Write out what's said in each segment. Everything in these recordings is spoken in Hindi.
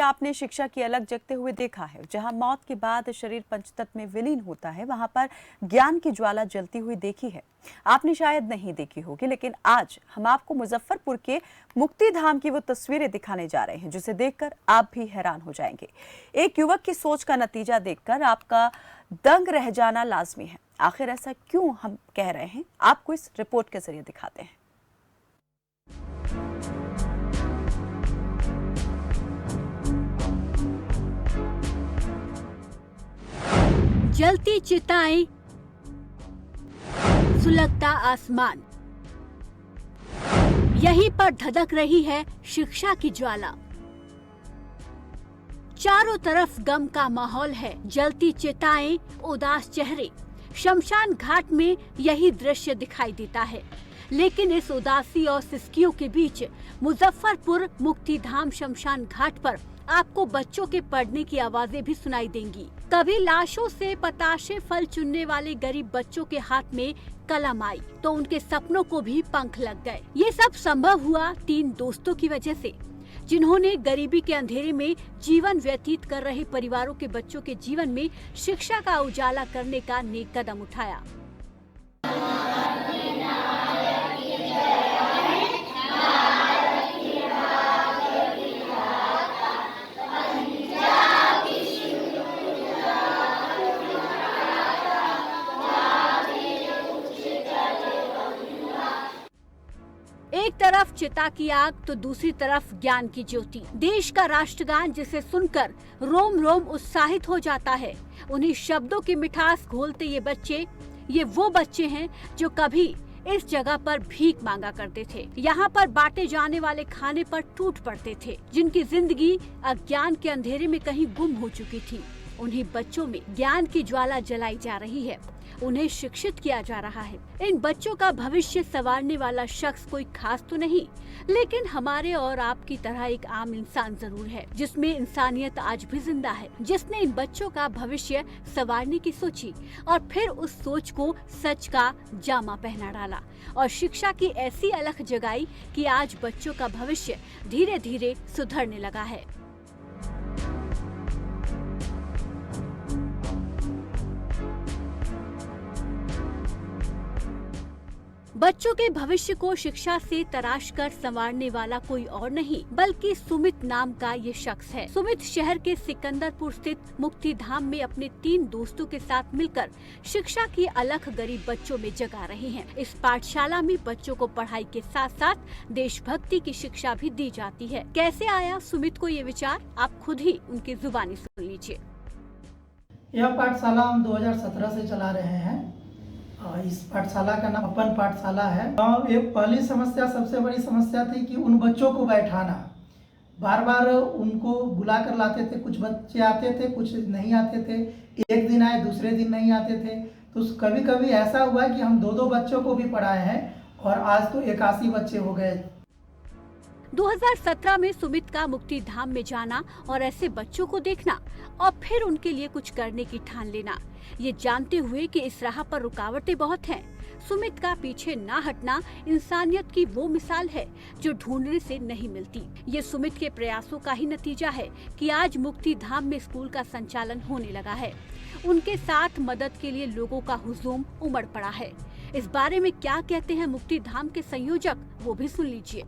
आपने शिक्षा की अलग जगते हुए देखा है। जहां मौत के बाद शरीर पंचतत्व में विलीन होता है, वहां पर ज्ञान की ज्वाला जलती हुई देखी है। आपने शायद नहीं देखी होगी, लेकिन आज हम आपको मुजफ्फरपुर के मुक्ति धाम की वो तस्वीरें दिखाने जा रहे हैं, जिसे देखकर आप भी हैरान हो जाएंगे। एक युवक की सोच का नतीजा देखकर आपका दंग रह जाना लाजमी है। आखिर ऐसा क्यों हम कह रहे हैं, आपको इस रिपोर्ट के जरिए दिखाते हैं। जलती चिताएं, सुलगता आसमान, यहीं पर धधक रही है शिक्षा की ज्वाला। चारों तरफ गम का माहौल है, जलती चिताएं, उदास चेहरे। शमशान घाट में यही दृश्य दिखाई देता है, लेकिन इस उदासी और सिसकियों के बीच मुजफ्फरपुर मुक्ति धाम शमशान घाट पर आपको बच्चों के पढ़ने की आवाजें भी सुनाई देंगी। कभी लाशों से पताशे फल चुनने वाले गरीब बच्चों के हाथ में कलम आई तो उनके सपनों को भी पंख लग गए। ये सब संभव हुआ 3 दोस्तों की वजह से, जिन्होंने गरीबी के अंधेरे में जीवन व्यतीत कर रहे परिवारों के बच्चों के जीवन में शिक्षा का उजाला करने का नेक कदम उठाया। एक तरफ चिता की आग तो दूसरी तरफ ज्ञान की ज्योति। देश का राष्ट्रगान जिसे सुनकर रोम रोम उत्साहित हो जाता है। उन्हीं शब्दों की मिठास घोलते ये वो बच्चे हैं जो कभी इस जगह पर भीख मांगा करते थे, यहाँ पर बांटे जाने वाले खाने पर टूट पड़ते थे, जिनकी जिंदगी अज्ञान के अंधेरे में कहीं गुम हो चुकी थी। उन्हीं बच्चों में ज्ञान की ज्वाला जलाई जा रही है, उन्हें शिक्षित किया जा रहा है। इन बच्चों का भविष्य संवारने वाला शख्स कोई खास तो नहीं, लेकिन हमारे और आपकी तरह एक आम इंसान जरूर है, जिसमें इंसानियत आज भी जिंदा है, जिसने इन बच्चों का भविष्य संवारने की सोची और फिर उस सोच को सच का जामा पहना डाला और शिक्षा की ऐसी अलख जगाई कि आज बच्चों का भविष्य धीरे धीरे सुधरने लगा है। बच्चों के भविष्य को शिक्षा से तराश कर संवारने वाला कोई और नहीं बल्कि सुमित नाम का ये शख्स है। सुमित शहर के सिकंदरपुर स्थित मुक्ति धाम में अपने 3 दोस्तों के साथ मिलकर शिक्षा की अलख गरीब बच्चों में जगा रहे हैं। इस पाठशाला में बच्चों को पढ़ाई के साथ साथ देशभक्ति की शिक्षा भी दी जाती है। कैसे आया सुमित को ये विचार, आप खुद ही उनकी जुबानी सुन लीजिए। यह पाठशाला हम 2017 से चला रहे हैं। इस पाठशाला का नाम अपन पाठशाला है। एक पहली समस्या, सबसे बड़ी समस्या थी कि उन बच्चों को बैठाना। बार बार उनको बुला कर लाते थे, कुछ बच्चे आते थे, कुछ नहीं आते थे। एक दिन आए, दूसरे दिन नहीं आते थे। तो कभी कभी ऐसा हुआ कि हम 2-2 बच्चों को भी पढ़ाए हैं और आज तो 81 बच्चे हो गए। 2017 में सुमित का मुक्ति धाम में जाना और ऐसे बच्चों को देखना और फिर उनके लिए कुछ करने की ठान लेना, ये जानते हुए कि इस राह पर रुकावटें बहुत हैं। सुमित का पीछे ना हटना इंसानियत की वो मिसाल है जो ढूंढने से नहीं मिलती। ये सुमित के प्रयासों का ही नतीजा है कि आज मुक्ति धाम में स्कूल का संचालन होने लगा है। उनके साथ मदद के लिए लोगों का हुजूम उमड़ पड़ा है। इस बारे में क्या कहते हैं मुक्ति धाम के संयोजक, वो भी सुन लीजिए।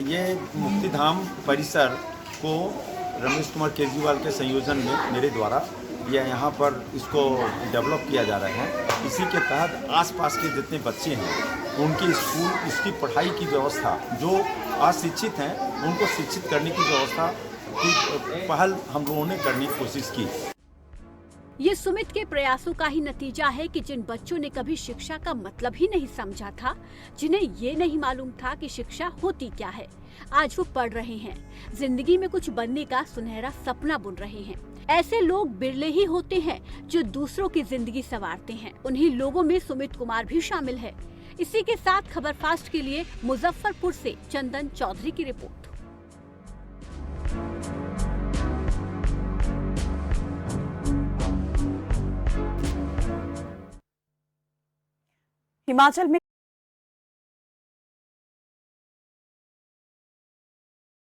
ये मुक्ति धाम परिसर को रमेश कुमार केजरीवाल के संयोजन में मेरे द्वारा यहाँ पर इसको डेवलप किया जा रहा है। इसी के तहत आसपास के जितने बच्चे हैं उनकी स्कूल, इसकी पढ़ाई की व्यवस्था, जो अशिक्षित हैं उनको शिक्षित करने की व्यवस्था की पहल हम लोगों ने करने की कोशिश की। ये सुमित के प्रयासों का ही नतीजा है कि जिन बच्चों ने कभी शिक्षा का मतलब ही नहीं समझा था, जिन्हें ये नहीं मालूम था कि शिक्षा होती क्या है, आज वो पढ़ रहे हैं, जिंदगी में कुछ बनने का सुनहरा सपना बुन रहे हैं। ऐसे लोग बिरले ही होते हैं जो दूसरों की जिंदगी संवारते हैं। उन्हीं लोगों में सुमित कुमार भी शामिल है। इसी के साथ खबर फास्ट के लिए मुजफ्फरपुर से चंदन चौधरी की रिपोर्ट। हिमाचल में